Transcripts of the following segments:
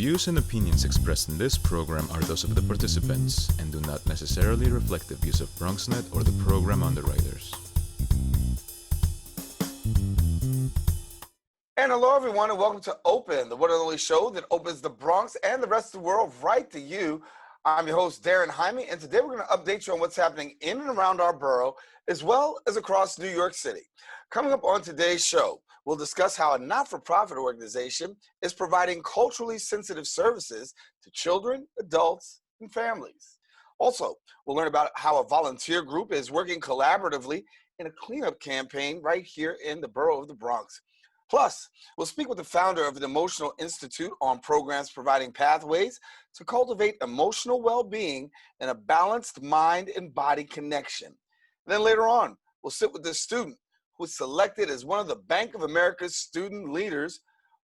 views and opinions expressed in this program are those of the participants and do not necessarily reflect the views of BronxNet or the program underwriters. And hello, everyone, and welcome to Open, the one and only show that opens the Bronx and the rest of the world right to you. I'm your host, Daren Jaime, and today we're going to update you on what's happening in and around our borough, as well as across New York City. Coming up on today's show, we'll discuss how a not-for-profit organization is providing culturally sensitive services to children, adults, and families. Also, we'll learn about how a volunteer group is working collaboratively in a cleanup campaign right here in the borough of the Bronx. Plus, we'll speak with the founder of the Emotional Institute on programs providing pathways to cultivate emotional well-being and a balanced mind and body connection. And then later on, we'll sit with the student who was selected as one of the Bank of America's student leaders.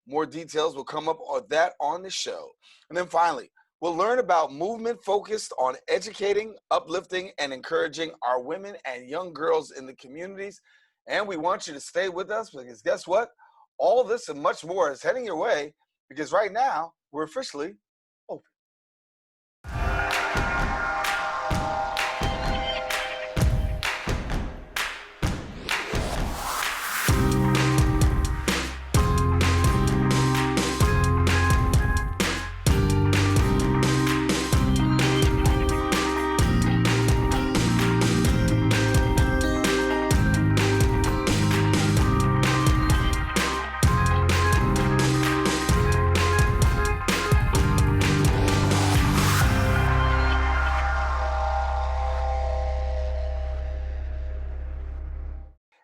More details will come up on that on the show. And then finally, we'll learn about movement focused on educating, uplifting, and encouraging our women and young girls in the communities. And we want you to stay with us because guess what? All this and much more is heading your way because right now we're officially open.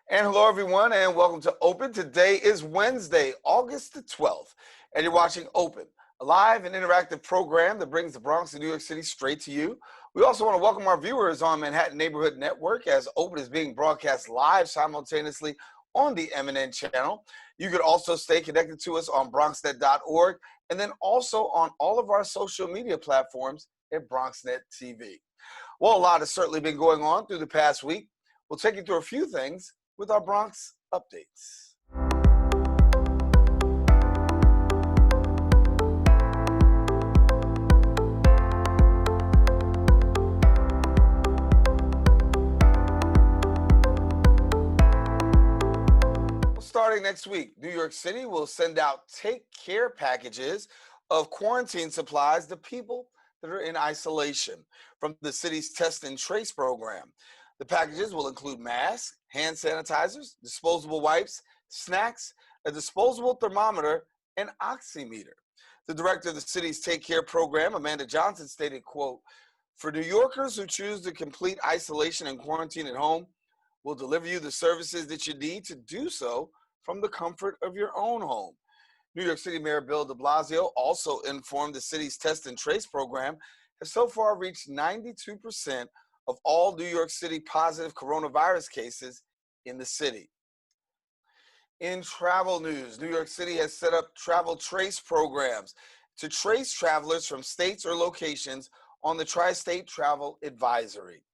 And hello, everyone, and welcome to Open. Today is Wednesday, August the 12th, and you're watching Open, a live and interactive program that brings the Bronx and New York City straight to you. We also want to welcome our viewers on Manhattan Neighborhood Network as Open is being broadcast live simultaneously on the MNN channel. You could also stay connected to us on BronxNet.org and then also on all of our social media platforms at BronxNet TV. Well, a lot has certainly been going on through the past week. We'll take you through a few things with our Bronx updates. Starting next week, New York City will send out take care packages of quarantine supplies to people that are in isolation from the city's test and trace program. The packages will include masks, hand sanitizers, disposable wipes, snacks, a disposable thermometer, and oximeter. The director of the city's Take Care program, Amanda Johnson, stated, quote, "For New Yorkers who choose to complete isolation and quarantine at home, we'll deliver you the services that you need to do so from the comfort of your own home." New York City Mayor Bill de Blasio also informed the city's test and trace program has so far reached 92% of all New York City positive coronavirus cases in the city. In travel news, New York City has set up travel trace programs to trace travelers from states or locations on the Tri-State Travel Advisory,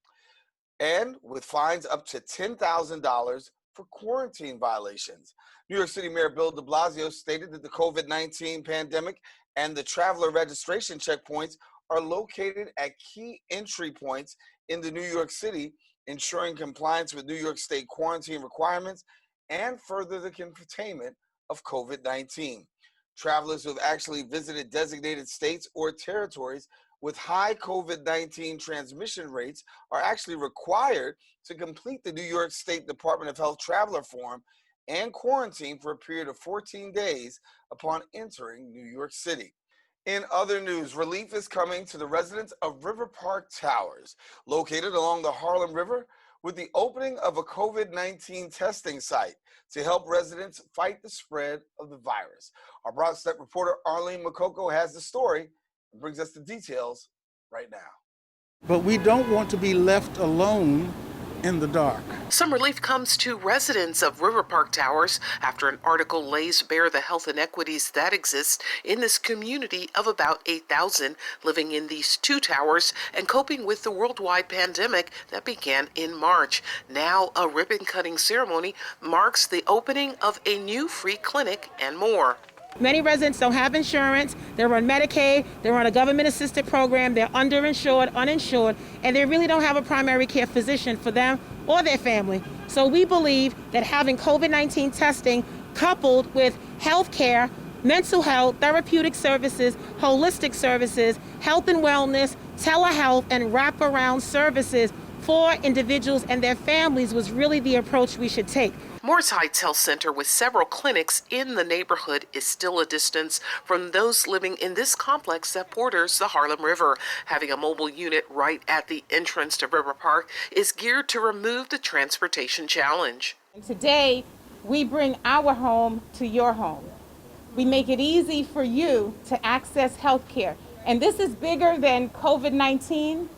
and with fines up to $10,000 for quarantine violations. New York City Mayor Bill de Blasio stated that the COVID-19 pandemic and the traveler registration checkpoints are located at key entry points in the New York City, ensuring compliance with New York State quarantine requirements and further the containment of COVID-19. Travelers who have actually visited designated states or territories with high COVID-19 transmission rates are actually required to complete the New York State Department of Health Traveler Form and quarantine for a period of 14 days upon entering New York City. In other news, relief is coming to the residents of River Park Towers, located along the Harlem River, with the opening of a COVID-19 testing site to help residents fight the spread of the virus. Our BronxNet reporter Arlene Makoko has the story and brings us the details right now. But we don't want to be left alone in the dark. Some relief comes to residents of River Park Towers after an article lays bare the health inequities that exist in this community of about 8,000 living in these two towers and coping with the worldwide pandemic that began in March. Now, a ribbon-cutting ceremony marks the opening of a new free clinic and more. Many residents don't have insurance, they're on Medicaid, they're on a government-assisted program, they're underinsured, uninsured, and they really don't have a primary care physician for them or their family. So we believe that having COVID-19 testing coupled with health care, mental health, therapeutic services, holistic services, health and wellness, telehealth, and wraparound services for individuals and their families was really the approach we should take. Morris Heights Health Center, with several clinics in the neighborhood, is still a distance from those living in this complex that borders the Harlem River. Having a mobile unit right at the entrance to River Park is geared to remove the transportation challenge. And today, we bring our home to your home. We make it easy for you to access health care. And this is bigger than COVID-19.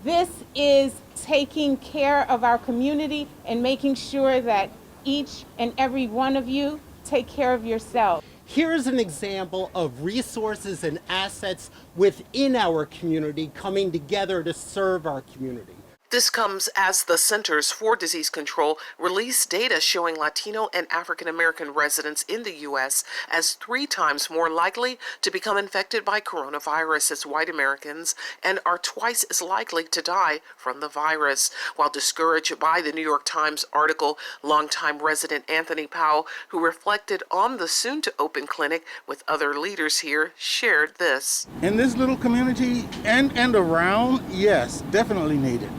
This is taking care of our community and making sure that each and every one of you take care of yourself. Here's an example of resources and assets within our community coming together to serve our community. This comes as the Centers for Disease Control released data showing Latino and African American residents in the U.S. as 3 times more likely to become infected by coronavirus as white Americans and are twice as likely to die from the virus. While discouraged by the New York Times article, longtime resident Anthony Powell, who reflected on the soon-to-open clinic with other leaders here, shared this. In this little community and around, yes, definitely needed.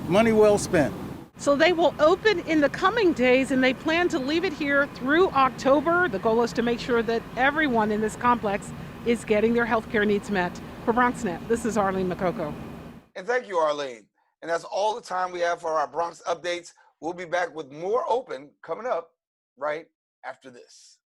Money well spent. So they will open in the coming days, and they plan to leave it here through October. The goal is to make sure that everyone in this complex is getting their healthcare needs met. For BronxNet, this is Arlene Makoko. And thank you, Arlene. And that's all the time we have for our Bronx updates. We'll be back with more open coming up right after this.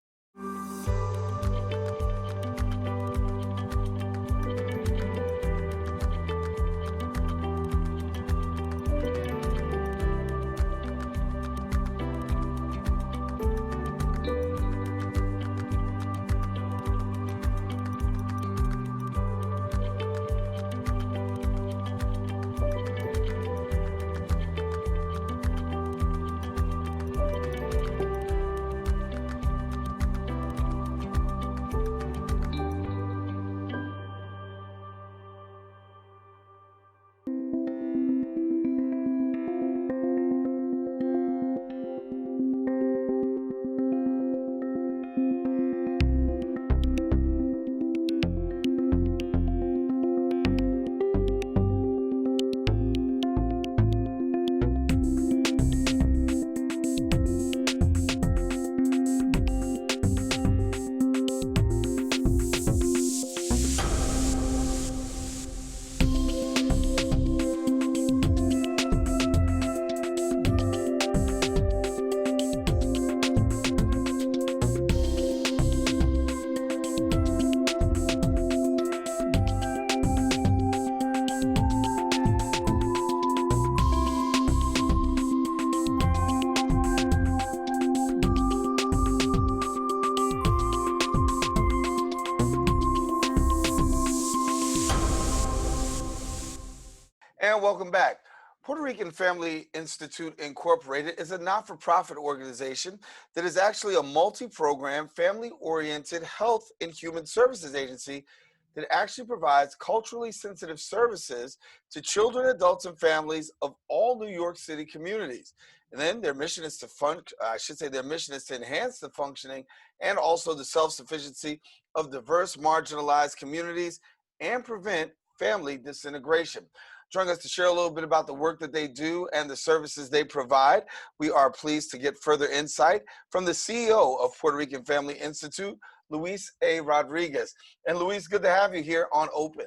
And welcome back. Puerto Rican Family Institute Incorporated is a not-for-profit organization that is actually a multi-program, family-oriented health and human services agency that actually provides culturally sensitive services to children, adults, and families of all New York City communities. And then their mission is to their mission is to enhance the functioning and also the self-sufficiency of diverse, marginalized communities and prevent family disintegration. Joining us to share a little bit about the work that they do and the services they provide, we are pleased to get further insight from the CEO of Puerto Rican Family Institute, Luis A. Rodriguez. And Luis, good to have you here on Open.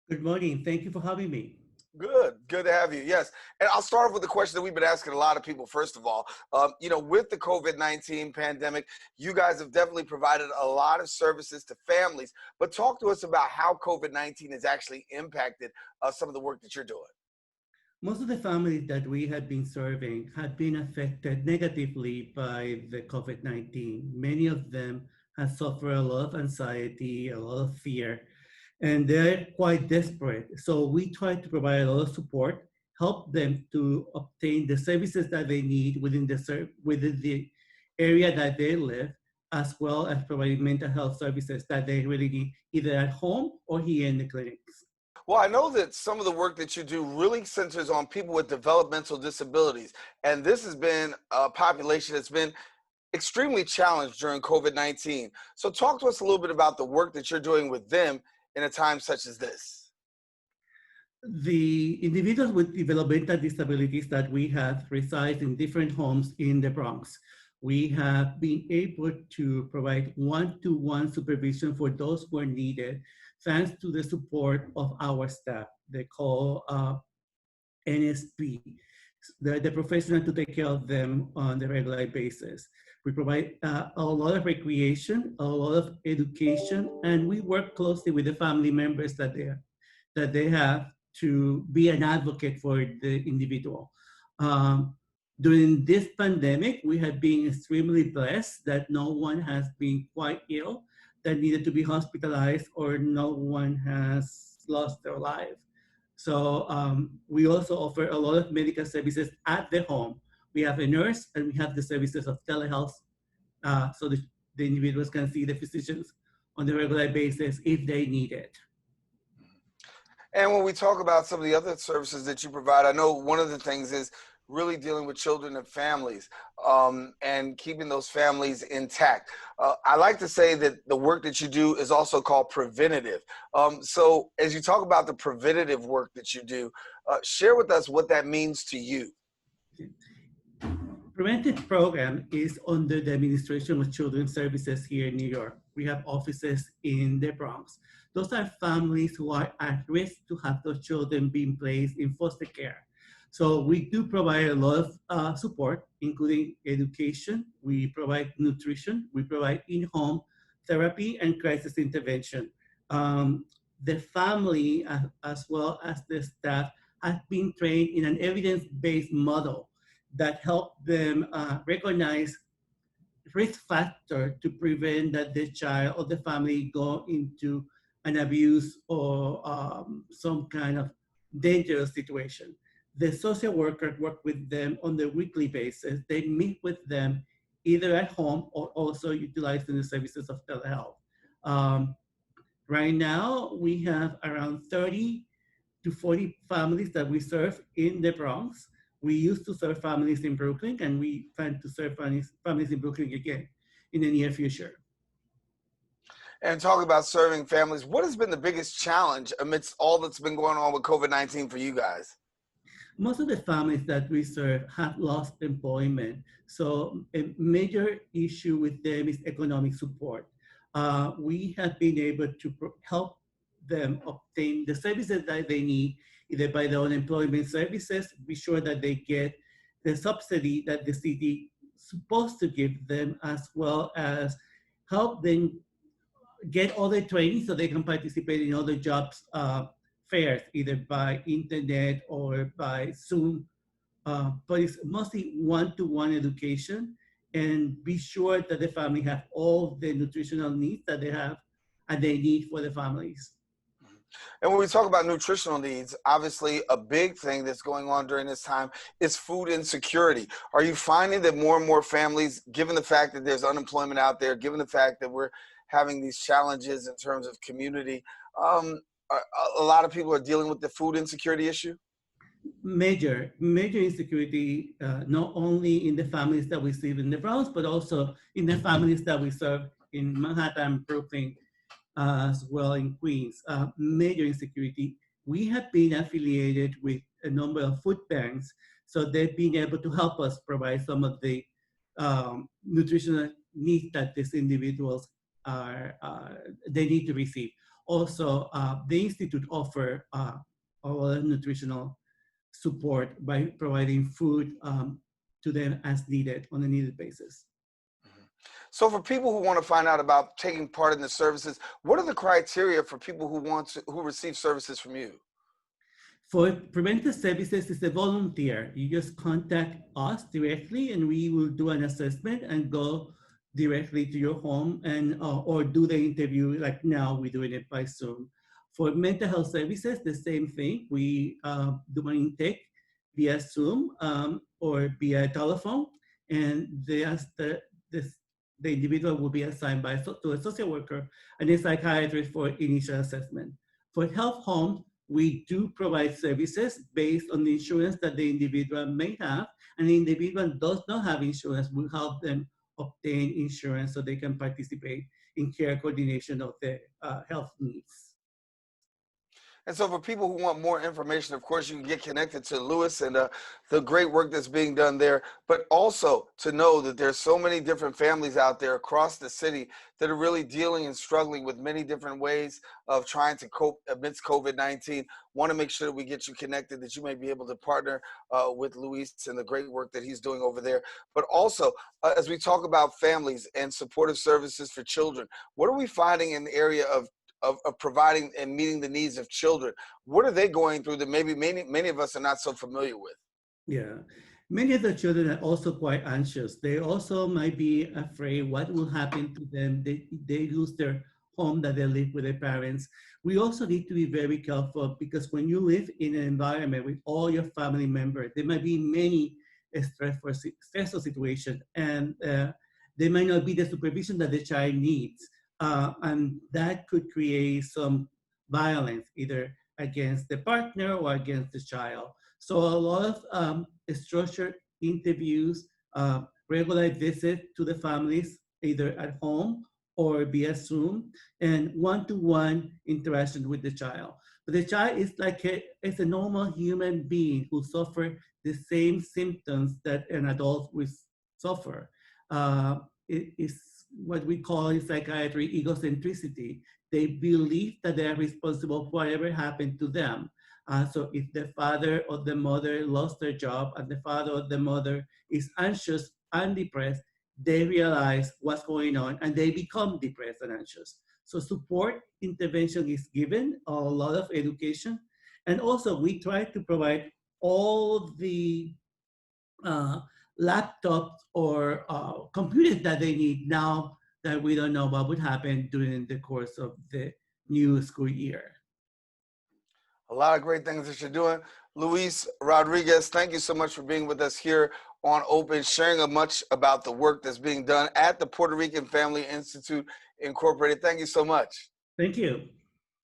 Good morning. Thank you for having me. Good to have you. Yes. And I'll start off with the question that we've been asking a lot of people. First of all, with the COVID-19 pandemic, you guys have definitely provided a lot of services to families, but talk to us about how COVID-19 has actually impacted some of the work that you're doing. Most of the families that we have been serving have been affected negatively by the COVID-19. Many of them have suffered a lot of anxiety, a lot of fear, and they're quite desperate. So we try to provide a lot of support, help them to obtain the services that they need within the area that they live, as well as providing mental health services that they really need either at home or here in the clinics. Well, I know that some of the work that you do really centers on people with developmental disabilities, and this has been a population that's been extremely challenged during COVID-19. So talk to us a little bit about the work that you're doing with them in a time such as this. The individuals with developmental disabilities that we have reside in different homes in the Bronx. We have been able to provide one-to-one supervision for those who are needed, thanks to the support of our staff. They call NSP, the professional to take care of them on a regular basis. We provide a lot of recreation, a lot of education, and we work closely with the family members that they have to be an advocate for the individual. During this pandemic, we have been extremely blessed that no one has been quite ill that needed to be hospitalized, or no one has lost their life. So we also offer a lot of medical services at the home. We have a nurse and we have the services of telehealth, so the individuals can see the physicians on a regular basis if they need it. And when we talk about some of the other services that you provide, I know one of the things is really dealing with children and families, and keeping those families intact. I like to say that the work that you do is also called preventative. So as you talk about the preventative work that you do, share with us what that means to you. Preventive program is under the Administration of Children's Services here in New York. We have offices in the Bronx. Those are families who are at risk to have those children being placed in foster care. So we do provide a lot of support, including education. We provide nutrition. We provide in-home therapy and crisis intervention. The family, as well as the staff, have been trained in an evidence-based model that help them recognize risk factor to prevent that the child or the family go into an abuse or some kind of dangerous situation. The social worker work with them on a weekly basis. They meet with them either at home or also utilizing the services of telehealth. Right now, we have around 30 to 40 families that we serve in the Bronx. We used to serve families in Brooklyn, and we plan to serve families in Brooklyn again in the near future. And talk about serving families, what has been the biggest challenge amidst all that's been going on with COVID-19 for you guys? Most of the families that we serve have lost employment. So a major issue with them is economic support. We have been able to help them obtain the services that they need, either by the unemployment services, be sure that they get the subsidy that the city is supposed to give them, as well as help them get other training so they can participate in other jobs fairs, either by internet or by Zoom. But it's mostly one-to-one education, and be sure that the family have all the nutritional needs that they have and they need for the families. And when we talk about nutritional needs, obviously a big thing that's going on during this time is food insecurity. Are you finding that more and more families, given the fact that there's unemployment out there, given the fact that we're having these challenges in terms of community, a lot of people are dealing with the food insecurity issue? Major insecurity, not only in the families that we serve in the Bronx, but also in the families that we serve in Manhattan, Brooklyn, as well in Queens. Major insecurity. We have been affiliated with a number of food banks, so they've been able to help us provide some of the nutritional needs that these individuals they need to receive. Also, the Institute offer a lot of nutritional support by providing food to them as needed on a needed basis. So for people who want to find out about taking part in the services, what are the criteria for people who receive services from you? For preventive services, it's a volunteer. You just contact us directly and we will do an assessment and go directly to your home and or do the interview like now we're doing it by Zoom. For mental health services, the same thing. We do an intake via Zoom or via telephone, and the the individual will be assigned to a social worker and a psychiatrist for initial assessment. For health homes, we do provide services based on the insurance that the individual may have, and the individual does not have insurance, we'll help them obtain insurance so they can participate in care coordination of their health needs. And so for people who want more information, of course, you can get connected to Lewis and the great work that's being done there, but also to know that there's so many different families out there across the city that are really dealing and struggling with many different ways of trying to cope amidst COVID-19. Want to make sure that we get you connected, that you may be able to partner with Luis and the great work that he's doing over there. But also, as we talk about families and supportive services for children, what are we finding in the area of providing and meeting the needs of children? What are they going through that maybe many of us are not so familiar with? Yeah, many of the children are also quite anxious. They also might be afraid what will happen to them. They lose their home that they live with their parents. We also need to be very careful because when you live in an environment with all your family members, there might be many stressful situations, and there might not be the supervision that the child needs. And that could create some violence, either against the partner or against the child. So a lot of structured interviews, regular visits to the families, either at home or via Zoom, and one-to-one interaction with the child. But the child is like it's a normal human being who suffers the same symptoms that an adult will suffer. It is what we call in psychiatry egocentricity. They believe that they are responsible for whatever happened to them. So if the father or the mother lost their job and the father or the mother is anxious and depressed, they realize what's going on and they become depressed and anxious. So support intervention is given, a lot of education. And also we try to provide all the laptops or computers that they need now that we don't know what would happen during the course of the new school year. A lot of great things that you're doing. Luis Rodriguez, thank you so much for being with us here on Open, sharing much about the work that's being done at the Puerto Rican Family Institute Incorporated. Thank you so much. Thank you.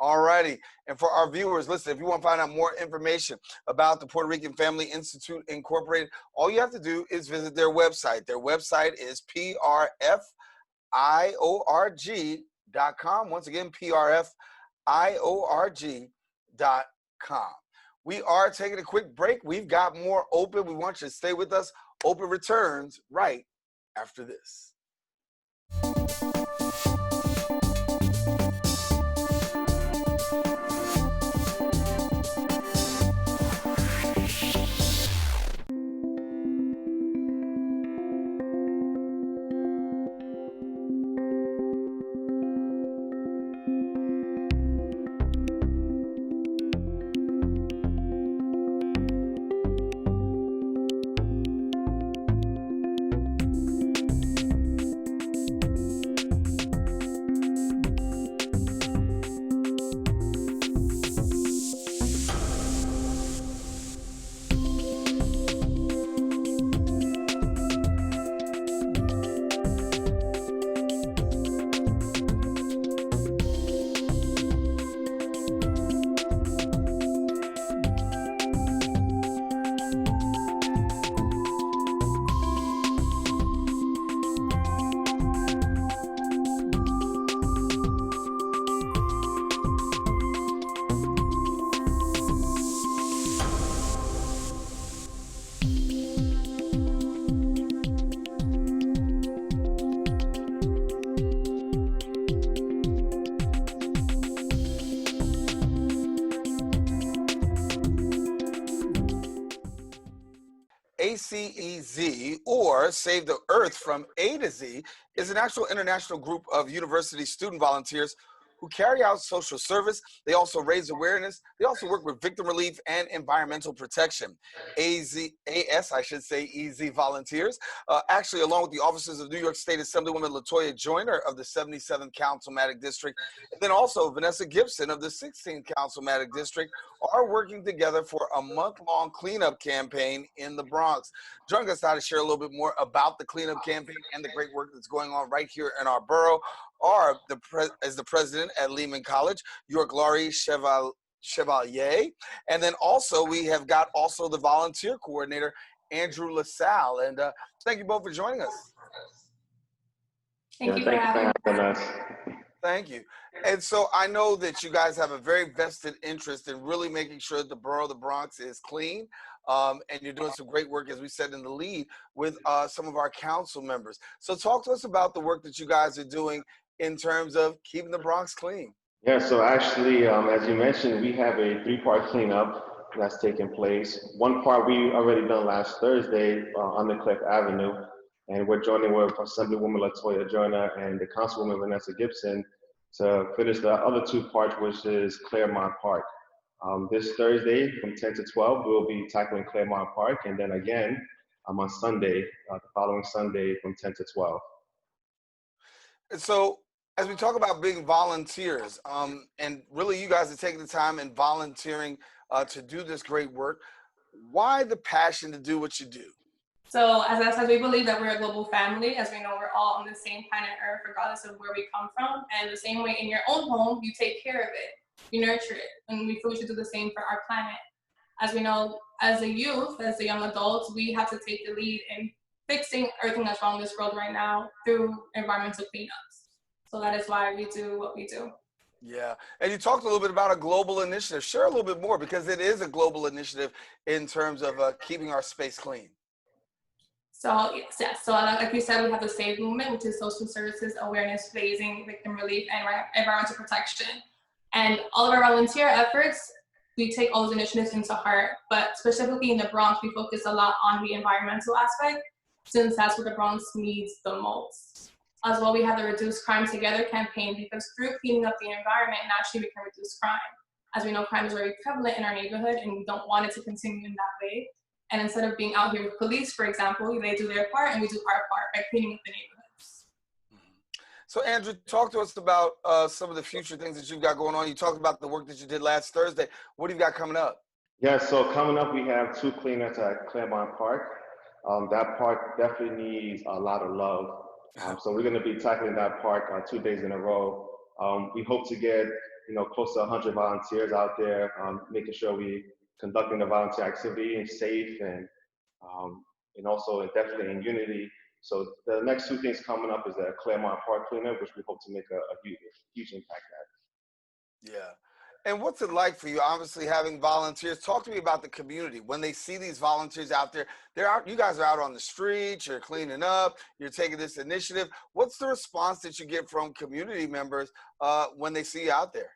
All righty. And for our viewers, listen, if you want to find out more information about the Puerto Rican Family Institute Incorporated, all you have to do is visit their website. Their website is prfiorg.com. Once again, prfiorg.com. We are taking a quick break. We've got more Open. We want you to stay with us. Open returns right after this. ASEZ, or Save the Earth from A to Z, is an actual international group of university student volunteers who carry out social service. They also raise awareness. They also work with victim relief and environmental protection. EZ volunteers, actually along with the officers of New York State Assemblywoman LaToya Joyner of the 77th Councilmatic District, and then also Vanessa Gibson of the 16th Councilmatic District, are working together for a month-long cleanup campaign in the Bronx. Joining us now to share a little bit more about the cleanup campaign and the great work that's going on right here in our borough are as the president at Lehman College, Yorklarie Chevalier, and then also we have got also the volunteer coordinator, Andrew Lassalle. And thank you both for joining us. Thank you for having us. Thank you. And so I know that you guys have a very vested interest in really making sure that the borough of the Bronx is clean. And you're doing some great work, as we said in the lead, with some of our council members. So talk to us about the work that you guys are doing in terms of keeping the Bronx clean. Yeah, so actually, as you mentioned, we have a 3-part cleanup that's taking place. One part we already done last Thursday on the Cliff Avenue, and we're joining with Assemblywoman LaToya Joyner and the Councilwoman Vanessa Gibson to finish the other 2 parts, which is Claremont Park. This Thursday from 10 to 12, we'll be tackling Claremont Park, and then again on Sunday, the following Sunday from 10 to 12. And so as we talk about being volunteers, and really you guys are taking the time and volunteering to do this great work, why the passion to do what you do? So as I said, we believe that we're a global family. As we know, we're all on the same planet Earth, regardless of where we come from. And the same way in your own home, you take care of it, you nurture it. And we feel we should do the same for our planet. As we know, as a youth, as the young adults, we have to take the lead in fixing everything that's wrong in this world right now through environmental cleanups. So that is why we do what we do. Yeah, and you talked a little bit about a global initiative. Share a little bit more, because it is a global initiative in terms of keeping our space clean. So yes, so like we said, we have the SAVE movement, which is social services, awareness, raising, victim relief, and environmental protection. And all of our volunteer efforts, we take all those initiatives into heart, but specifically in the Bronx, we focus a lot on the environmental aspect, since that's what the Bronx needs the most. As well, we have the Reduce Crime Together campaign, because through cleaning up the environment, naturally we can reduce crime. As we know, crime is very prevalent in our neighborhood, and we don't want it to continue in that way. And instead of being out here with police, for example, they do their part and we do our part by cleaning up the neighborhoods. So Andrew, talk to us about some of the future things that you've got going on. You talked about the work that you did last Thursday. What do you got coming up? Yeah, so coming up, we have 2 cleanups at Claremont Park. That park definitely needs a lot of love. So we're going to be tackling that park 2 days in a row. We hope to get close to 100 volunteers out there, making sure we conducting the volunteer activity in safe and also definitely in unity. So the next 2 things coming up is the Claremont Park cleanup, which we hope to make a huge impact at. Yeah. And what's it like for you, obviously, having volunteers? Talk to me about the community. When they see these volunteers out there, you guys are out on the streets, you're cleaning up, you're taking this initiative. What's the response that you get from community members when they see you out there?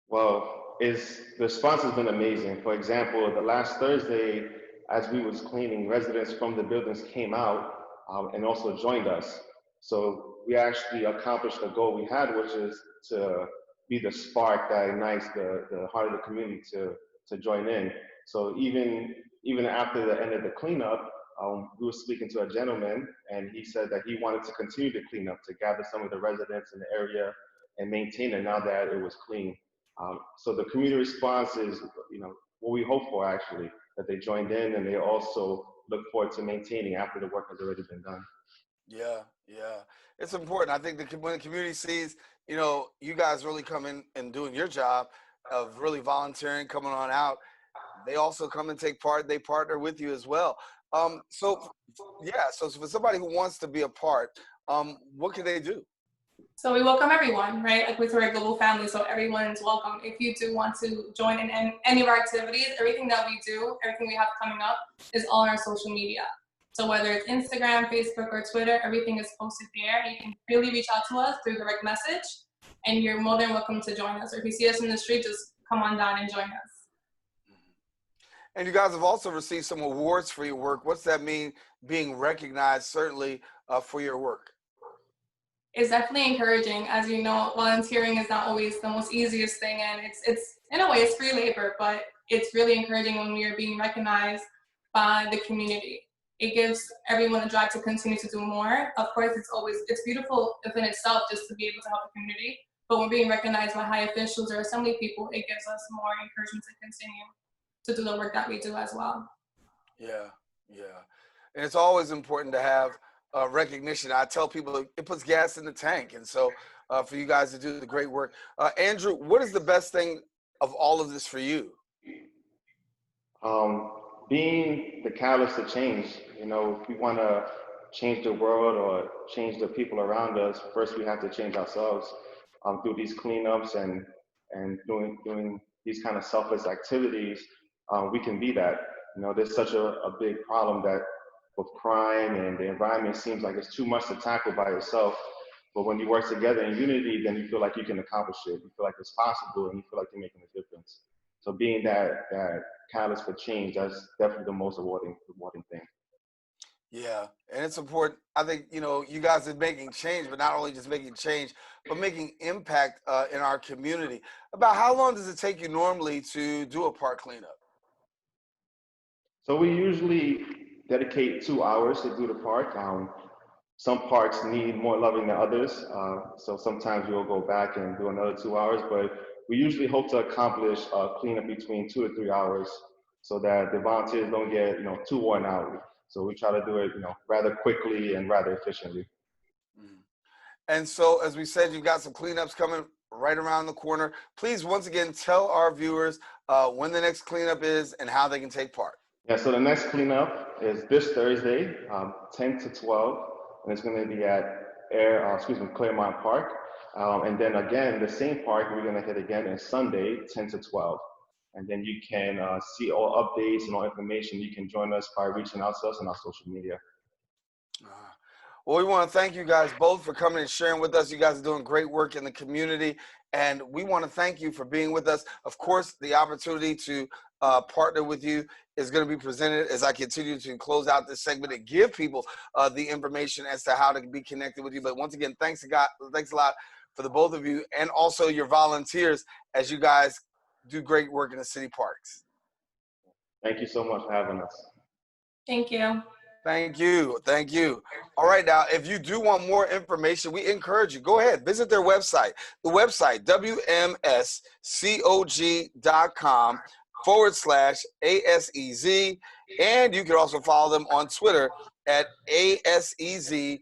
Well, the response has been amazing. For example, the last Thursday, as we was cleaning, residents from the buildings came out and also joined us. So we actually accomplished the goal we had, which is to be the spark that ignites the heart of the community to join in. So even after the end of the cleanup, we were speaking to a gentleman, and he said that he wanted to continue to clean up, to gather some of the residents in the area and maintain it now that it was clean. So the community response is, what we hope for, actually, that they joined in and they also look forward to maintaining after the work has already been done. Yeah, yeah. It's important. I think that when the community sees, you guys really come in and doing your job of really volunteering, coming on out, they also come and take part. They partner with you as well. So for somebody who wants to be a part, what can they do? So we welcome everyone, right? Like we're a global family, so everyone is welcome. If you do want to join in any of our activities, everything that we do, everything we have coming up is all on our social media. So whether it's Instagram, Facebook, or Twitter, everything is posted there. You can really reach out to us through direct message, and you're more than welcome to join us. Or if you see us in the street, just come on down and join us. And you guys have also received some awards for your work. What's that mean, being recognized, certainly, for your work? it's definitely encouraging. As you know, volunteering is not always the most easiest thing, and it's in a way it's free labor, but it's really encouraging when we are being recognized by the community. It gives everyone a drive to continue to do more. Of course, it's beautiful within itself just to be able to help the community, but when being recognized by high officials or assembly people, it gives us more encouragement to continue to do the work that we do as well. Yeah. And it's always important to have recognition. I tell people it puts gas in the tank. And so for you guys to do the great work. Andrew, what is the best thing of all of this for you? Being the catalyst to change. You know, if we want to change the world or change the people around us, first we have to change ourselves through these cleanups and doing these kind of selfless activities. We can be that. You know, there's such a big problem that with crime and the environment seems like it's too much to tackle by yourself. But when you work together in unity, then you feel like you can accomplish it. You feel like it's possible, and you feel like you're making a difference. So being that catalyst for change, that's definitely the most rewarding thing. Yeah, and it's important. I think, you know, you guys are making change, but not only just making change, but making impact in our community. About how long does it take you normally to do a park cleanup? So we usually dedicate 2 hours to do the park. Some parks need more loving than others. So sometimes we'll go back and do another 2 hours, but we usually hope to accomplish cleanup between 2 to 3 hours so that the volunteers don't get, you know, too worn out. So we try to do it, you know, rather quickly and rather efficiently. And so, as we said, you've got some cleanups coming right around the corner. Please, once again, tell our viewers when the next cleanup is and how they can take part. Yeah, so the next cleanup is this Thursday, 10 to 12, and it's going to be at Claremont Park. And then again, the same park we're going to hit again on Sunday, 10 to 12. And then you can see all updates and all information. You can join us by reaching out to us on our social media. Well, we want to thank you guys both for coming and sharing with us. You guys are doing great work in the community, and we want to thank you for being with us. Of course, the opportunity to partner with you is going to be presented as I continue to close out this segment and give people the information as to how to be connected with you. But once again, thanks a lot for the both of you, and also your volunteers as you guys do great work in the city parks. Thank you so much for having us. Thank you. Thank you. Thank you. All right, now, if you do want more information, we encourage you, go ahead, visit their website. The website, wmscog.com/ASEZ, and you can also follow them on Twitter at ASEZ_East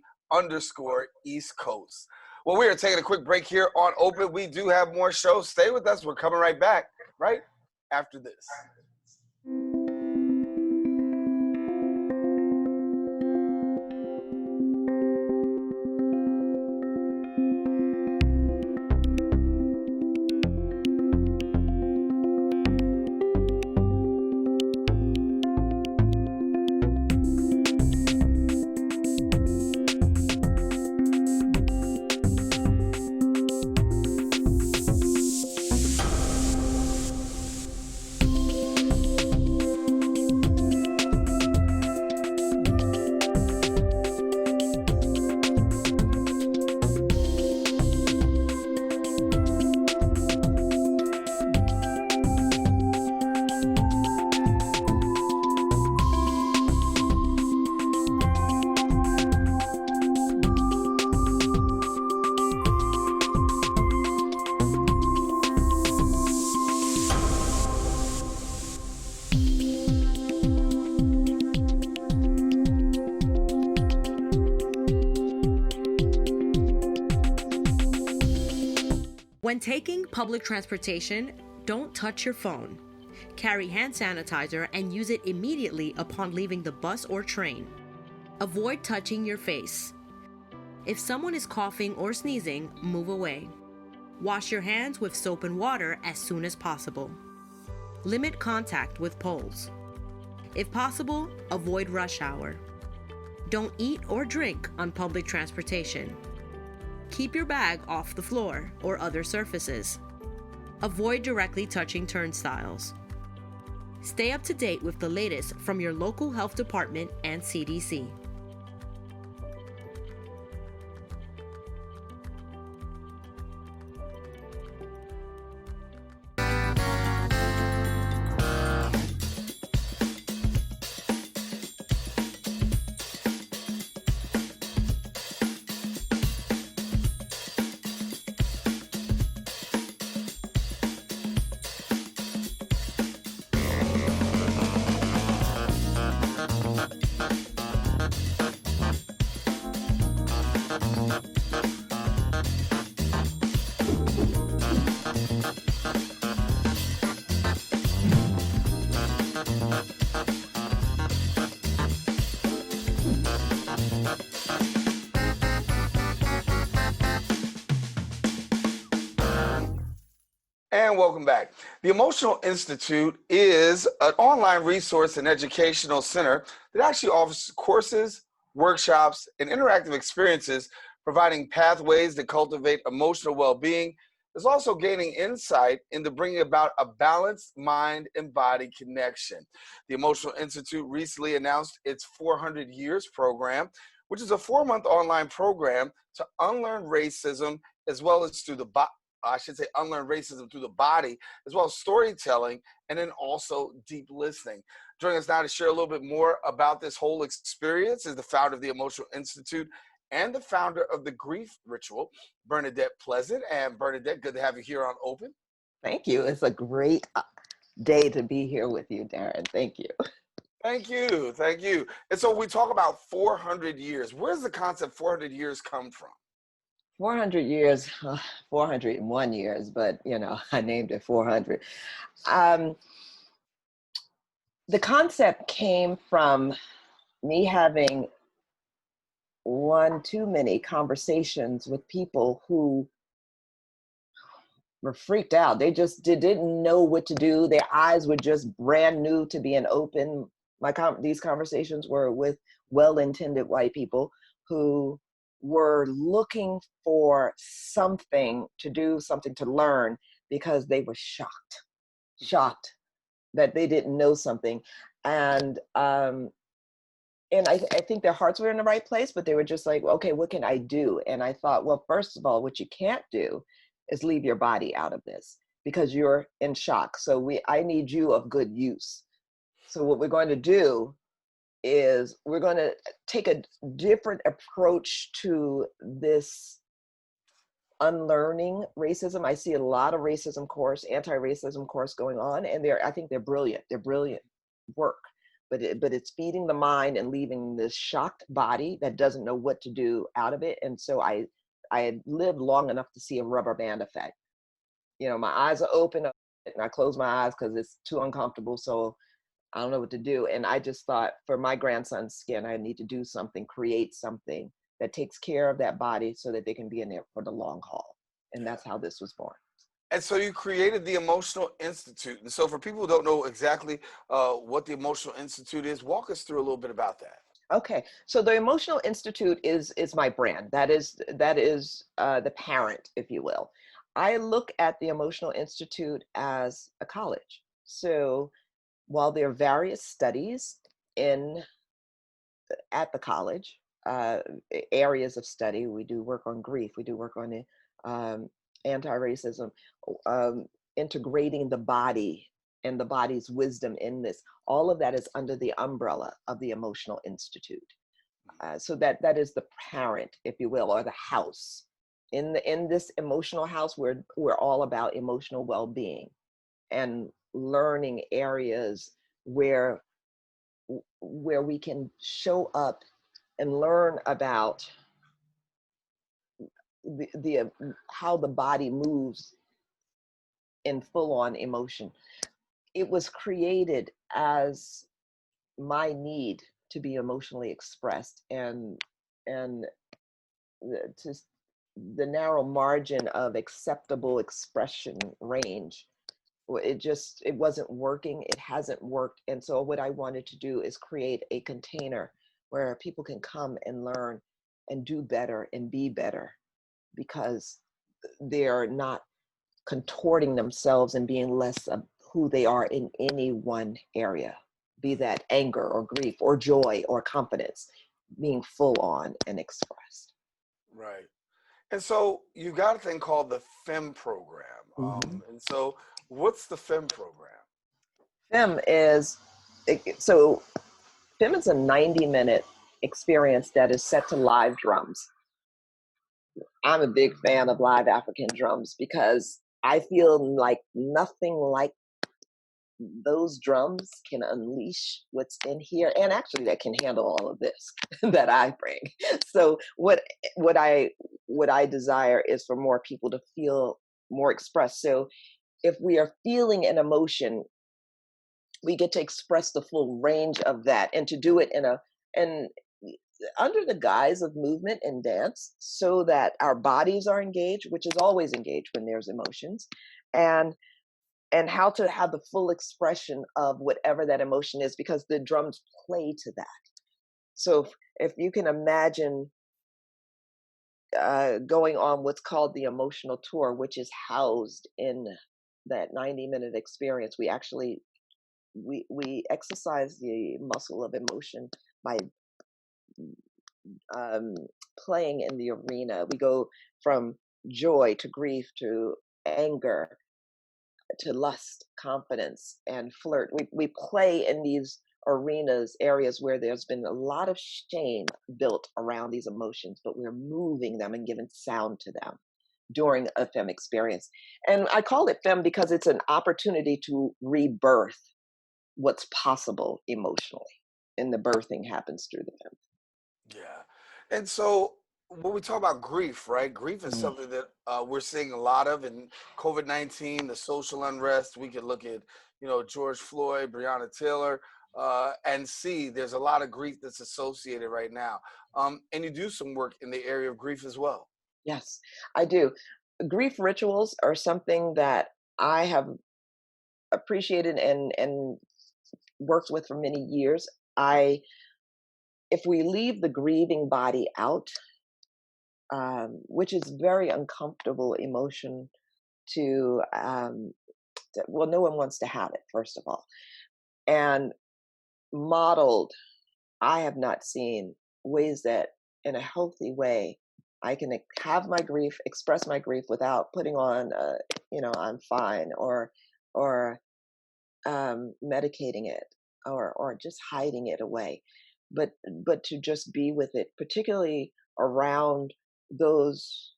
Coast. Well, we are taking a quick break here on Open. We do have more shows. Stay with us. We're coming right back right after this. When taking public transportation, don't touch your phone. Carry hand sanitizer and use it immediately upon leaving the bus or train. Avoid touching your face. If someone is coughing or sneezing, move away. Wash your hands with soap and water as soon as possible. Limit contact with poles. If possible, avoid rush hour. Don't eat or drink on public transportation. Keep your bag off the floor or other surfaces. Avoid directly touching turnstiles. Stay up to date with the latest from your local health department and CDC. And welcome back. The Emotional Institute is an online resource and educational center that actually offers courses, workshops, and interactive experiences, providing pathways to cultivate emotional well-being. It's also gaining insight into bringing about a balanced mind and body connection. The Emotional Institute recently announced its 400 Years program, which is a 4-month online program to unlearn racism as well as through the unlearn racism through the body, as well as storytelling, and then also deep listening. Joining us now to share a little bit more about this whole experience is the founder of the Emotional Institute and the founder of the Grief Ritual, Bernadette Pleasant. And Bernadette, good to have you here on Open. Thank you. It's a great day to be here with you, Daren. Thank you. Thank you. Thank you. And so we talk about 400 years. Where does the concept 400 years come from? 400 years, 401 years, but you know, I named it 400. The concept came from me having one too many conversations with people who were freaked out. They just didn't know what to do. Their eyes were just brand new to being open. These conversations were with well-intended white people who were looking for something to do, something to learn, because they were shocked that they didn't know something. And I think their hearts were in the right place, but they were just like, okay, what can I do? And I thought, well, first of all, what you can't do is leave your body out of this because you're in shock. So I need you of good use. So what we're going to do is we're going to take a different approach to this unlearning racism. I see a lot of racism course, anti-racism course going on, and I think they're brilliant. They're brilliant work, but it's feeding the mind and leaving this shocked body that doesn't know what to do out of it. And so I had lived long enough to see a rubber band effect. You know, my eyes are open and I close my eyes because it's too uncomfortable. So I don't know what to do. And I just thought, for my grandson's skin, I need to do something, create something that takes care of that body so that they can be in there for the long haul. And that's how this was born. And so you created the Emotional Institute. And so for people who don't know exactly what the Emotional Institute is, walk us through a little bit about that. Okay, so the Emotional Institute is my brand. That is the parent, if you will. I look at the Emotional Institute as a college. So while there are various studies at the college, areas of study, we do work on grief, we do work on anti-racism, integrating the body and the body's wisdom in this. All of that is under the umbrella of the Emotional Institute. So that is the parent, if you will, or the house. In this emotional house, we're all about emotional well-being and learning areas where we can show up and learn about how the body moves in full-on emotion. It was created as my need to be emotionally expressed, and just the narrow margin of acceptable expression range. It wasn't working. It hasn't worked. And so what I wanted to do is create a container where people can come and learn and do better and be better, because they're not contorting themselves and being less of who they are in any one area, be that anger or grief or joy or confidence, being full on and expressed. Right. And so you got a thing called the FEM program. And so what's the FEM program? FEM is a 90-minute experience that is set to live drums. I'm a big fan of live African drums because I feel like nothing like those drums can unleash what's in here, and actually that can handle all of this that I bring. So what I desire is for more people to feel more expressed. So if we are feeling an emotion, we get to express the full range of that, and to do it under the guise of movement and dance, so that our bodies are engaged, which is always engaged when there's emotions, and and how to have the full expression of whatever that emotion is, because the drums play to that. So if you can imagine going on what's called the emotional tour, which is housed in that 90-minute experience, we actually we exercise the muscle of emotion by playing in the arena. We go from joy to grief to anger to lust, confidence, and flirt. We play in these arenas, areas where there's been a lot of shame built around these emotions, but we're moving them and giving sound to them during a FEM experience. And I call it FEM because it's an opportunity to rebirth what's possible emotionally. And the birthing happens through the FEM. Yeah. And so when we talk about grief, right? Grief is something that we're seeing a lot of in COVID-19, the social unrest. We could look at, George Floyd, Breonna Taylor, and see there's a lot of grief that's associated right now. And you do some work in the area of grief as well. Yes, I do. Grief rituals are something that I have appreciated and worked with for many years. If we leave the grieving body out, which is very uncomfortable emotion to, well, no one wants to have it, first of all. And modeled, I have not seen ways that in a healthy way, I can have my grief, express my grief without putting on, I'm fine, or medicating it, or just hiding it away, but to just be with it, particularly around those,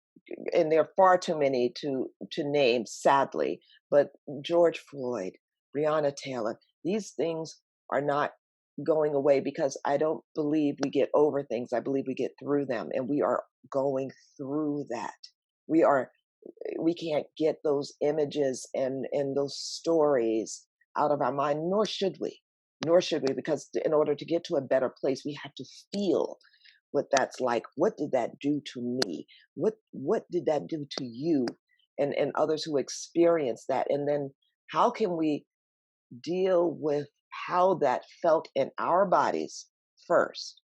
and there are far too many to name, sadly, but George Floyd, Breonna Taylor, these things are not going away, because I don't believe we get over things. I believe we get through them, and we are going through that. We can't get those images and those stories out of our mind, nor should we, because in order to get to a better place, we have to feel what that's like. What did that do to me? What did that do to you and others who experience that? And then how can we deal with how that felt in our bodies first,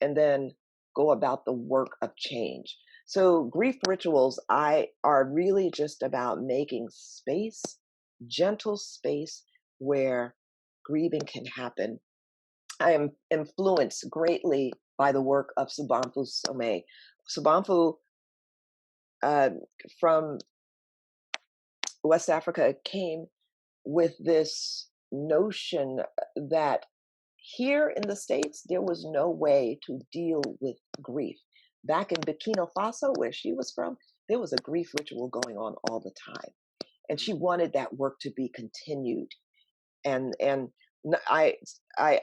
and then go about the work of change? So grief rituals are really just about making space, gentle space, where grieving can happen. I am influenced greatly by the work of Sobonfu Somé. Sobonfu from West Africa came with this notion that here in the States, there was no way to deal with grief. Back in Burkina Faso, where she was from, there was a grief ritual going on all the time. And she wanted that work to be continued. And I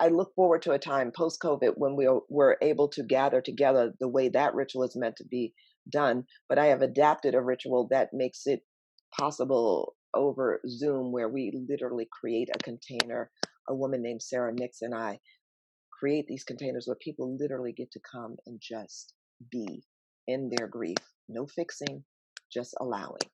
look forward to a time post-COVID when we were able to gather together the way that ritual is meant to be done. But I have adapted a ritual that makes it possible over Zoom, where we literally create a container. A woman named Sarah Nix and I create these containers where people literally get to come and just be in their grief. No fixing, just allowing.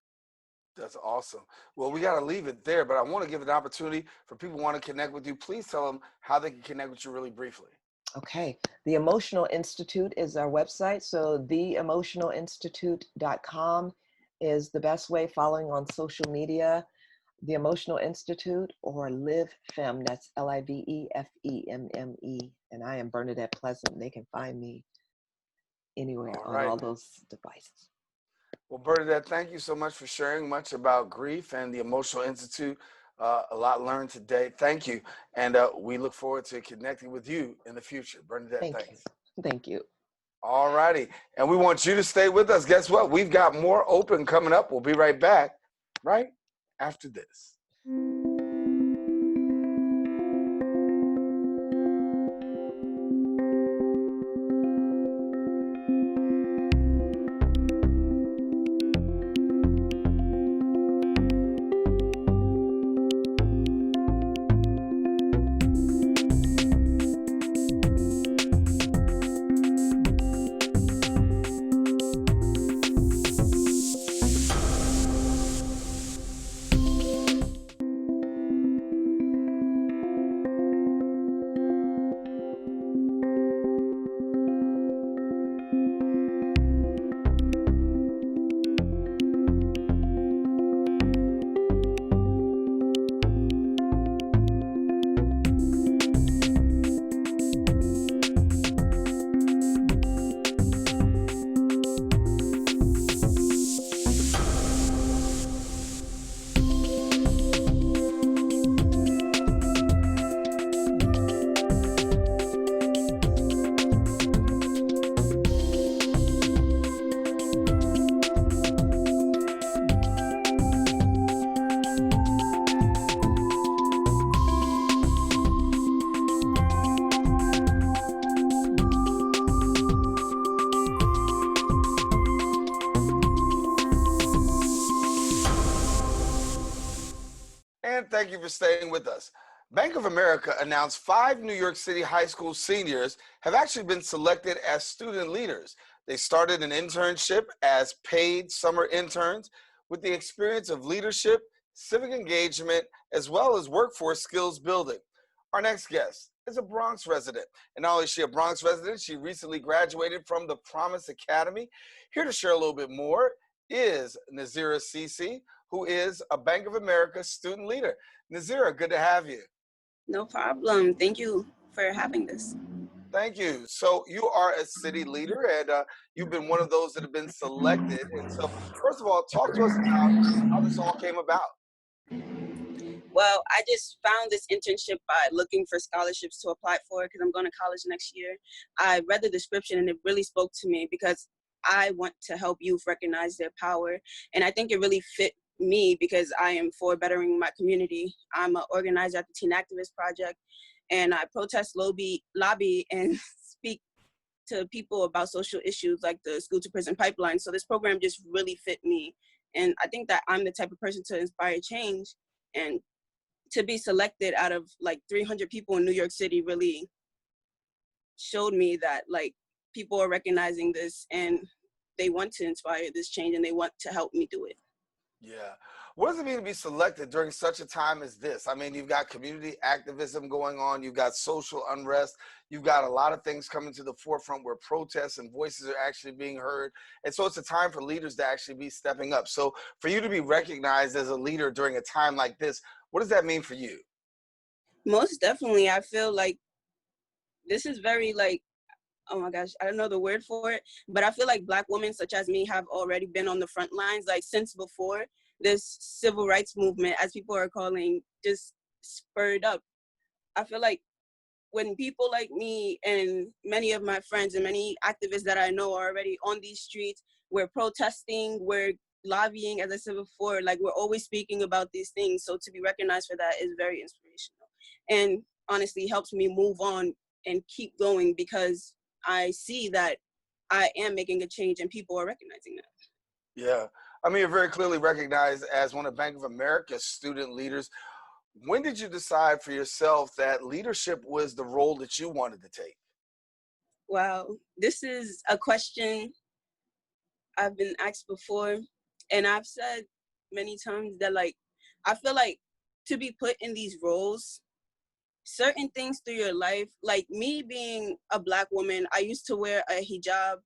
That's awesome. Well, we got to leave it there, but I want to give an opportunity for people who want to connect with you. Please tell them how they can connect with you really briefly. Okay. The Emotional Institute is our website. So theemotionalinstitute.com is the best way. Following on social media, The Emotional Institute, or Live Femme, that's LIVEFEMME. And I am Bernadette Pleasant. They can find me anywhere on all those devices. Well, Bernadette, thank you so much for sharing much about grief and the Emotional Institute. A lot learned today. Thank you. And we look forward to connecting with you in the future. Bernadette, thanks. Thank you. All righty. And we want you to stay with us. Guess what? We've got more open coming up. We'll be right back right after this. thank you for staying with us. Bank of America announced 5 New York City high school seniors have actually been selected as student leaders. They started an internship as paid summer interns with the experience of leadership, civic engagement, as well as workforce skills building. Our next guest is a Bronx resident. And not only is she a Bronx resident, she recently graduated from the Promise Academy. Here to share a little bit more is Nazira Cisse, who is a Bank of America student leader. Nazira, good to have you. No problem. Thank you for having this. Thank you. So you are a city leader, and you've been one of those that have been selected. And so, first of all, talk to us about how this all came about. Well, I just found this internship by looking for scholarships to apply for because I'm going to college next year. I read the description and it really spoke to me because I want to help youth recognize their power. And I think it really fit me because I am for bettering my community. I'm an organizer at the Teen Activist Project, and I protest, lobby, and speak to people about social issues like the school to prison pipeline. So this program just really fit me. And I think that I'm the type of person to inspire change, and to be selected out of like 300 people in New York City really showed me that like people are recognizing this and they want to inspire this change and they want to help me do it. Yeah. What does it mean to be selected during such a time as this? I mean, you've got community activism going on, you've got social unrest, you've got a lot of things coming to the forefront where protests and voices are actually being heard. And so it's a time for leaders to actually be stepping up. So for you to be recognized as a leader during a time like this, what does that mean for you? Most definitely. I feel like this is very like, oh my gosh, I don't know the word for it, but I feel like Black women such as me have already been on the front lines, like since before this civil rights movement, as people are calling, just spurred up. I feel like when people like me and many of my friends and many activists that I know are already on these streets, we're protesting, we're lobbying, as I said before, like we're always speaking about these things. So to be recognized for that is very inspirational. And honestly helps me move on and keep going because I see that I am making a change and people are recognizing that. Yeah. I mean, you're very clearly recognized as one of Bank of America's student leaders. When did you decide for yourself that leadership was the role that you wanted to take? Wow, this is a question I've been asked before. And I've said many times that like, I feel like to be put in these roles, certain things through your life, like me being a Black woman, I used to wear a hijab,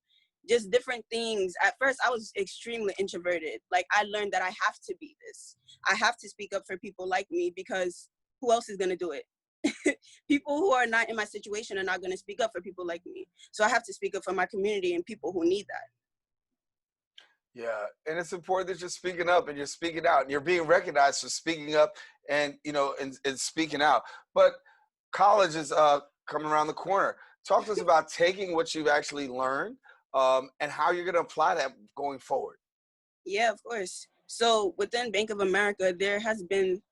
just different things. At first, I was extremely introverted. Like I learned that I have to be this. I have to speak up for people like me because who else is gonna do it? People who are not in my situation are not gonna speak up for people like me. So I have to speak up for my community and people who need that. Yeah, and it's important that you're speaking up and you're speaking out and you're being recognized for speaking up and, you know, and speaking out. But college is coming around the corner. Talk to us about taking what you've actually learned and how you're going to apply that going forward. Yeah, of course. So within Bank of America, there has been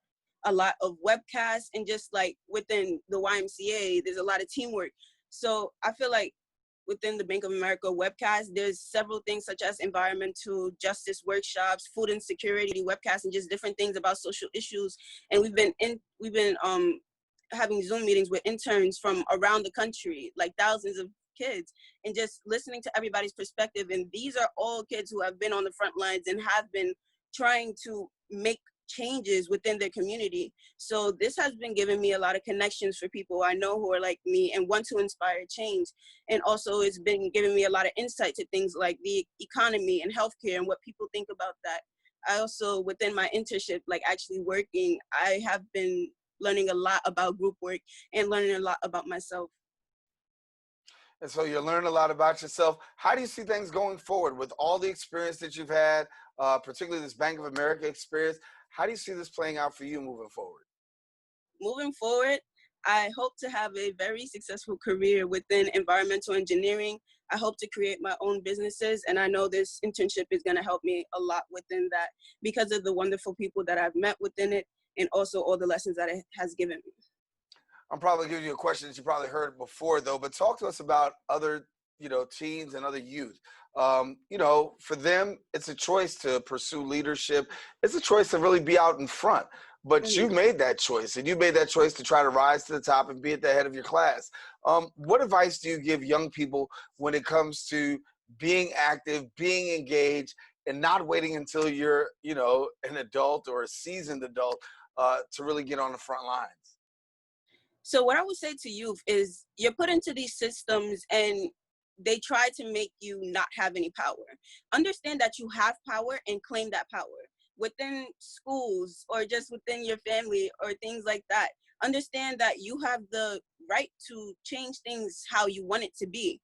a lot of webcasts and just like within the YMCA, there's a lot of teamwork. So I feel like within the Bank of America webcast, there's several things such as environmental justice workshops, food insecurity webcasts, and just different things about social issues. And we've been having Zoom meetings with interns from around the country, like thousands of kids, and just listening to everybody's perspective. And these are all kids who have been on the front lines and have been trying to make changes within their community. So this has been giving me a lot of connections for people I know who are like me and want to inspire change. And also it's been giving me a lot of insight to things like the economy and healthcare and what people think about that. I also, within my internship, like actually working, I have been learning a lot about group work and learning a lot about myself. And so you're learning a lot about yourself. How do you see things going forward with all the experience that you've had, particularly this Bank of America experience? How do you see this playing out for you moving forward? Moving forward, I hope to have a very successful career within environmental engineering. I hope to create my own businesses, and I know this internship is going to help me a lot within that because of the wonderful people that I've met within it and also all the lessons that it has given me. I'm probably giving you a question that you probably heard before, though, but talk to us about other, teens and other youth. For them, it's a choice to pursue leadership. It's a choice to really be out in front. but you made that choice, and you made that choice to try to rise to the top and be at the head of your class. What advice do you give young people when it comes to being active, being engaged, and not waiting until you're, an adult or a seasoned adult to really get on the front lines? So what I would say to youth is you're put into these systems and they try to make you not have any power. Understand that you have power and claim that power within schools or just within your family or things like that. Understand that you have the right to change things how you want it to be.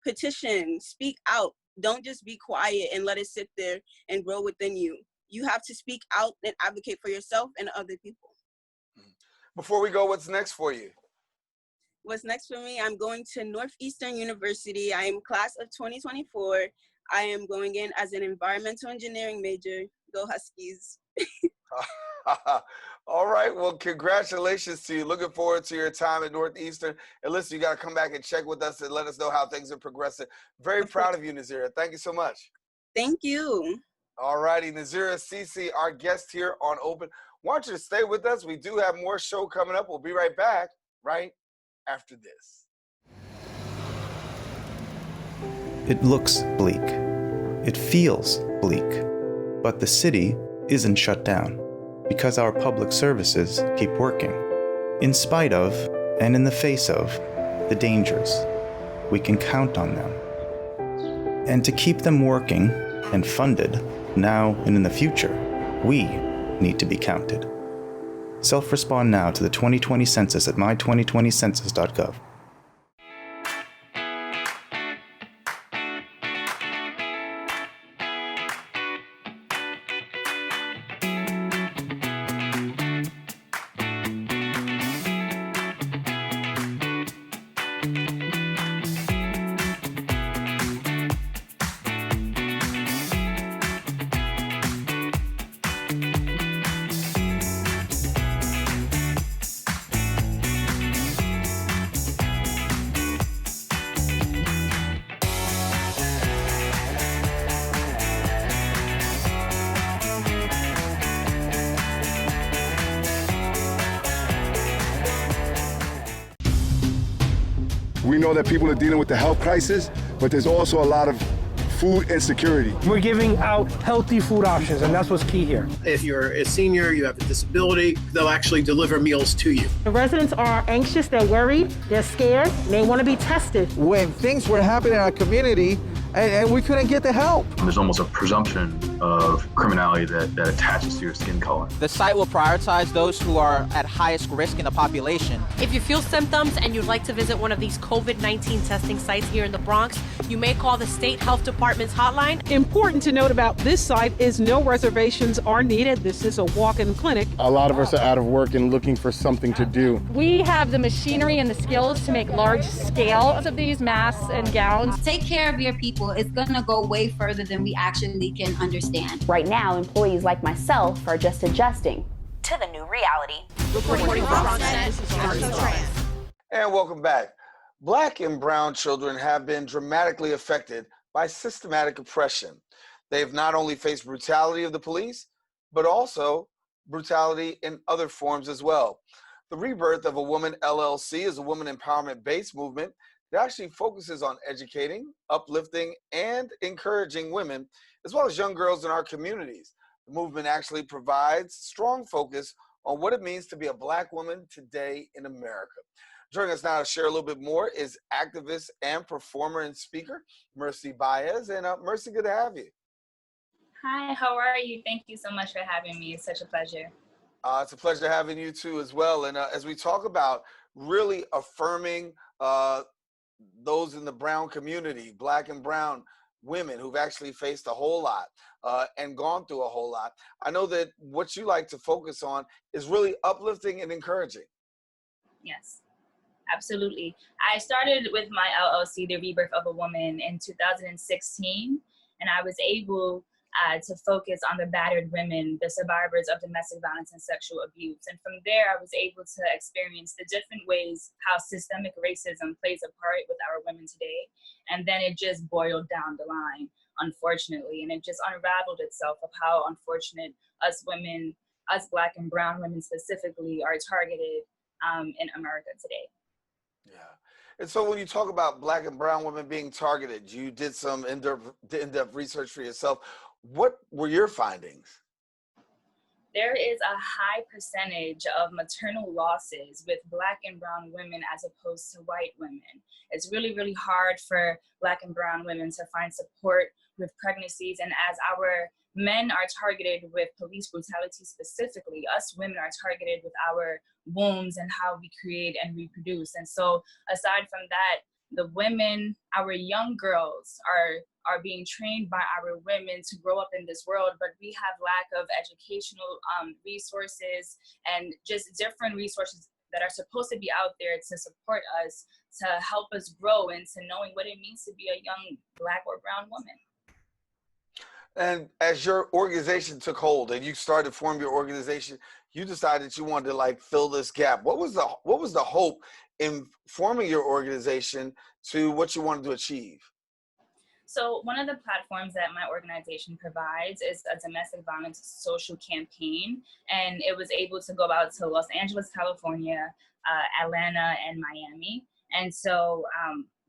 Petition, speak out. Don't just be quiet and let it sit there and grow within you. You have to speak out and advocate for yourself and other people. Before we go, what's next for you? What's next for me? I'm going to Northeastern University. I am class of 2024. I am going in as an environmental engineering major. Go Huskies. All right. Well, congratulations to you. Looking forward to your time at Northeastern. And listen, you got to come back and check with us and let us know how things are progressing. Very proud of you, Nazira. Thank you so much. Thank you. All righty. Nazira Cisse, our guest here on Open. Why don't you stay with us? We do have more show coming up. We'll be right back right after this. It looks bleak. It feels bleak. But the city isn't shut down because our public services keep working. In spite of, and in the face of, the dangers, we can count on them. And to keep them working and funded, now and in the future, we need to be counted. Self-respond now to the 2020 census at my2020census.gov. We know that people are dealing with the health crisis, but there's also a lot of food insecurity. We're giving out healthy food options, and that's what's key here. If you're a senior, you have a disability, they'll actually deliver meals to you. The residents are anxious, they're worried, they're scared, they want to be tested. When things were happening in our community and we couldn't get the help. There's almost a presumption of criminality that attaches to your skin color. The site will prioritize those who are at highest risk in the population. If you feel symptoms and you'd like to visit one of these COVID-19 testing sites here in the Bronx, you may call the State Health Department's hotline. Important to note about this site is no reservations are needed. This is a walk-in clinic. A lot of us are out of work and looking for something to do. We have the machinery and the skills to make large scales of these masks and gowns. Take care of your people. It's going to go way further than we actually can understand. Right now, employees like myself are just adjusting to the new reality. Reporting from Bronxnet, this is Trans. And welcome back. Black and brown children have been dramatically affected by systematic oppression. They have not only faced brutality of the police, but also brutality in other forms as well. The Rebirth of a Woman LLC is a woman empowerment-based movement that actually focuses on educating, uplifting, and encouraging women, as well as young girls in our communities. The movement actually provides strong focus on what it means to be a Black woman today in America. Joining us now to share a little bit more is activist and performer and speaker, Mercy Baez. And Mercy, good to have you. Hi, how are you? Thank you so much for having me. It's such a pleasure. It's a pleasure having you too as well. And as we talk about really affirming those in the brown community, Black and brown women who've actually faced a whole lot and gone through a whole lot, I know that what you like to focus on is really uplifting and encouraging. Yes, absolutely. I started with my LLC, The Rebirth of a Woman, in 2016, and I was able to focus on the battered women, the survivors of domestic violence and sexual abuse. And from there, I was able to experience the different ways how systemic racism plays a part with our women today. And then it just boiled down the line, unfortunately, and it just unraveled itself of how unfortunate us women us Black and brown women specifically are targeted in America today. Yeah. And so when you talk about Black and brown women being targeted, you did some in-depth research for yourself. What were your findings? There is a high percentage of maternal losses with Black and brown women as opposed to white women. It's really, really hard for Black and brown women to find support with pregnancies. And as our men are targeted with police brutality specifically, us women are targeted with our wombs and how we create and reproduce. And so aside from that, the women, our young girls are being trained by our women to grow up in this world, but we have lack of educational resources and just different resources that are supposed to be out there to support us, to help us grow into knowing what it means to be a young Black or brown woman. And as your organization took hold and you started to form your organization, you decided you wanted to like fill this gap. What was the hope in forming your organization to what you wanted to achieve? So one of the platforms that my organization provides is a domestic violence social campaign, and it was able to go out to Los Angeles, California, Atlanta, and Miami. And so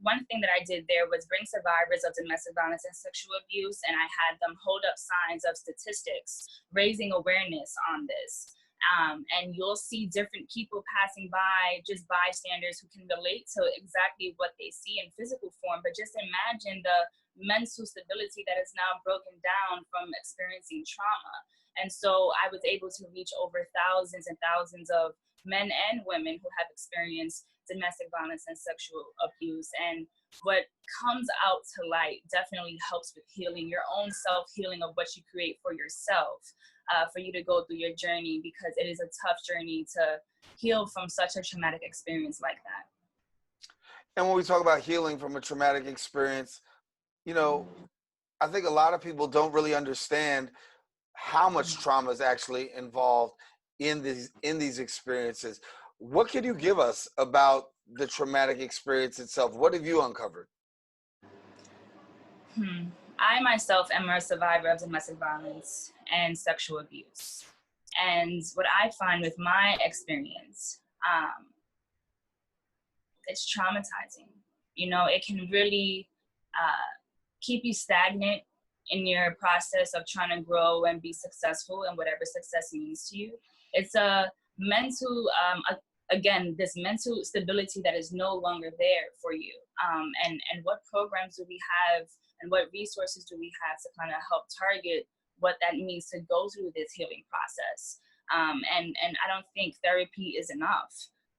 one thing that I did there was bring survivors of domestic violence and sexual abuse, and I had them hold up signs of statistics, raising awareness on this. And you'll see different people passing by, just bystanders who can relate to exactly what they see in physical form. But just imagine the mental stability that is now broken down from experiencing trauma. And so I was able to reach over thousands and thousands of men and women who have experienced domestic violence and sexual abuse. And what comes out to light definitely helps with healing, your own self-healing of what you create for yourself, for you to go through your journey, because it is a tough journey to heal from such a traumatic experience like that. And when we talk about healing from a traumatic experience, you know, I think a lot of people don't really understand how much trauma is actually involved in these experiences. What can you give us about the traumatic experience itself? What have you uncovered? I myself am a survivor of domestic violence and sexual abuse. And what I find with my experience, it's traumatizing. You know, it can really keep you stagnant in your process of trying to grow and be successful and whatever success means to you. It's a mental, again, this mental stability that is no longer there for you. And what programs do we have and what resources do we have to kind of help target what that means to go through this healing process? And I don't think therapy is enough.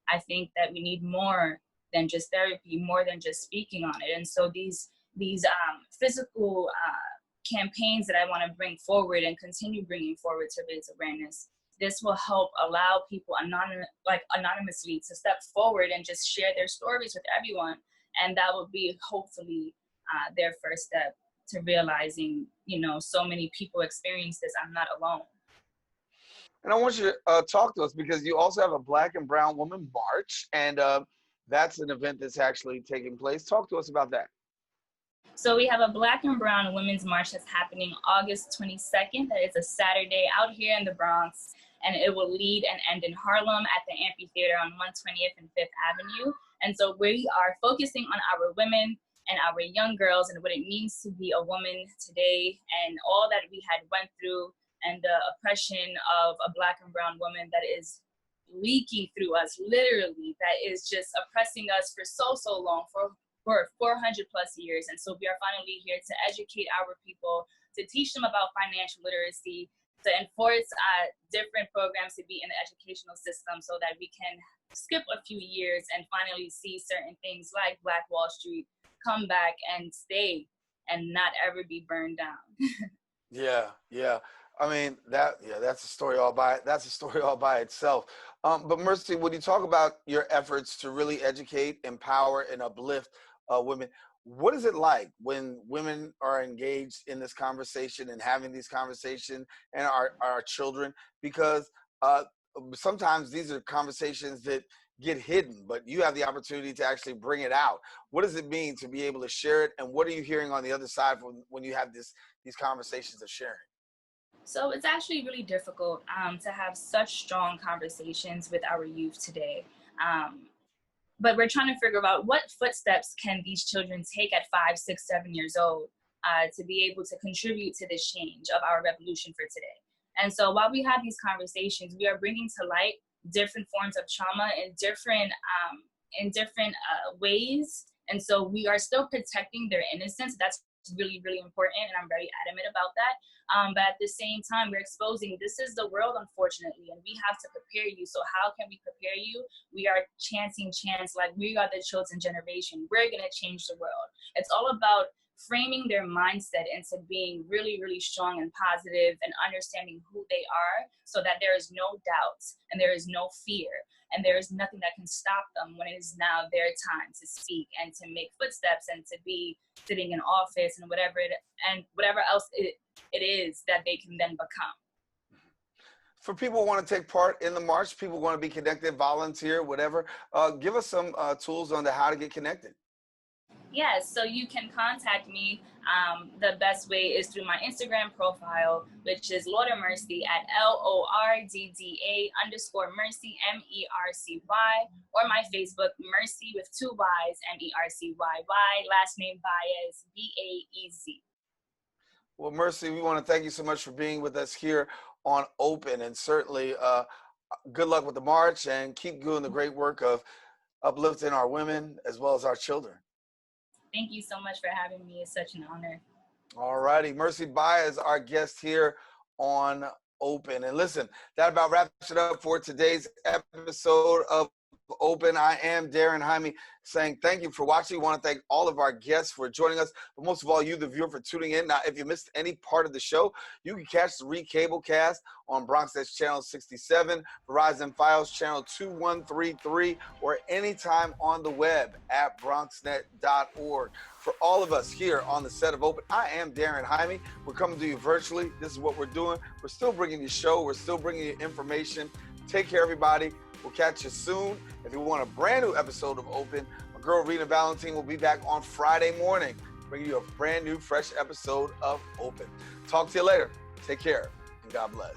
I think that we need more than just therapy, more than just speaking on it. And so these physical campaigns that I want to bring forward and continue bringing forward to raise awareness, this will help allow people anonymously to step forward and just share their stories with everyone. And that will be hopefully their first step to realizing, you know, so many people experience this. I'm not alone. And I want you to talk to us, because you also have a Black and Brown Woman March, and that's an event that's actually taking place. Talk to us about that. So we have a Black and Brown Women's March that's happening August 22nd. That is a Saturday out here in the Bronx, and it will lead and end in Harlem at the amphitheater on 120th and 5th Avenue. And so we are focusing on our women and our young girls and what it means to be a woman today, and all that we had went through, and the oppression of a Black and brown woman that is leaking through us, literally, that is just oppressing us for so long, for 400 plus years. And so we are finally here to educate our people, to teach them about financial literacy, to enforce different programs to be in the educational system so that we can skip a few years and finally see certain things like Black Wall Street come back and stay and not ever be burned down. Yeah. I mean, that's a story all by itself. But Mercy, when you talk about your efforts to really educate, empower, and uplift women, what is it like when women are engaged in this conversation and having these conversations, and our children? Because sometimes these are conversations that get hidden, but you have the opportunity to actually bring it out. What does it mean to be able to share it, and what are you hearing on the other side when you have these conversations of sharing? So it's actually really difficult to have such strong conversations with our youth today. But we're trying to figure out what footsteps can these children take at 5, 6, 7 years old to be able to contribute to this change of our revolution for today. And so while we have these conversations, we are bringing to light different forms of trauma in different ways. And so we are still protecting their innocence. That's really, really important, and I'm very adamant about that. But at the same time, we're exposing this is the world, unfortunately, and we have to prepare you. So how can we prepare you? We are chanting chants like we are the chosen generation. We're going to change the world. It's all about framing their mindset into being really, really strong and positive and understanding who they are so that there is no doubts and there is no fear and there is nothing that can stop them when it is now their time to speak and to make footsteps and to be sitting in office and whatever else it is that they can then become. For people who want to take part in the march, people who want to be connected, volunteer, whatever, give us some tools on how to get connected. Yes, so you can contact me. The best way is through my Instagram profile, which is Lorda Mercy at LORDDA_Mercy, MERCY, or my Facebook, Mercy with 2 Y's, MERCYY, last name Baez, BAEZ. Well, Mercy, we want to thank you so much for being with us here on Open, and certainly good luck with the march and keep doing the great work of uplifting our women as well as our children. Thank you so much for having me. It's such an honor. All righty. Mercy Baez, our guest here on Open. And listen, that about wraps it up for today's episode of Open. I am Daren Jaime saying thank you for watching. We want to thank all of our guests for joining us, but most of all, you, the viewer, for tuning in. Now, if you missed any part of the show, you can catch the recablecast on BxRx channel 67, Verizon Fios channel 2133, or anytime on the web at bronxnet.org. For all of us here on the set of Open, I am Daren Jaime. We're coming to you virtually. This is what we're doing. We're still bringing you show. We're still bringing you information. Take care, everybody. We'll catch you soon. If you want a brand new episode of Open, my girl Rena Valentine will be back on Friday morning, bringing you a brand new, fresh episode of Open. Talk to you later. Take care, and God bless.